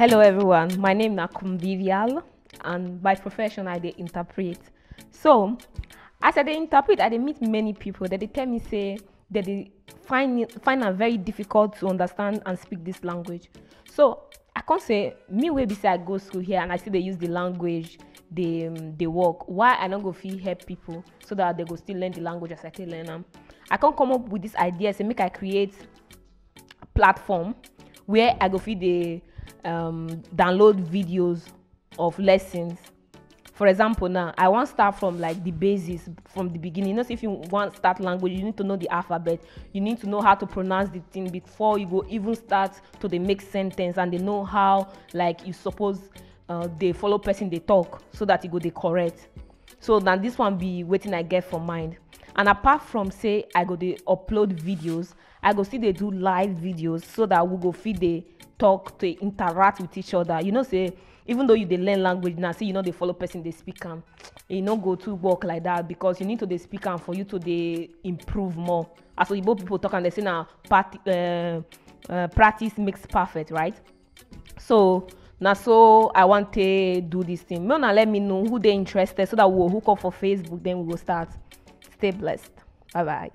Hello everyone, my name is Convivial and by profession I dey interpret. So as I dey interpret, I dey meet many people that they tell me say that they find it very difficult to understand and speak this language. So I can't say me wey be say I go school here and I see they use the language they work. Why I not go feel help people so that they go still learn the language as I still learn them. I can't come up with this idea say make I create a platform where I go feel the download videos of lessons. For example, now I want to start from like the basis from the beginning. You know, so if you want to start language, you need to know the alphabet. You need to know how to pronounce the thing before you go even start to the make sentence, and they know how like you suppose they follow person they talk so that you go they correct. So now this one be waiting I get for mind. And apart from say I go they upload videos, I go see they do live videos so that we go feed they talk to interact with each other. You know, say even though you they learn language now, see you know they follow person they speak and you know go to work like that because you need to they speak and for you to they improve more. As so both people talk and they say now practice makes perfect, right? So now so I want to do this thing. Now let me know who they interested so that we'll hook up for Facebook, then we will start. Stay blessed. Bye bye.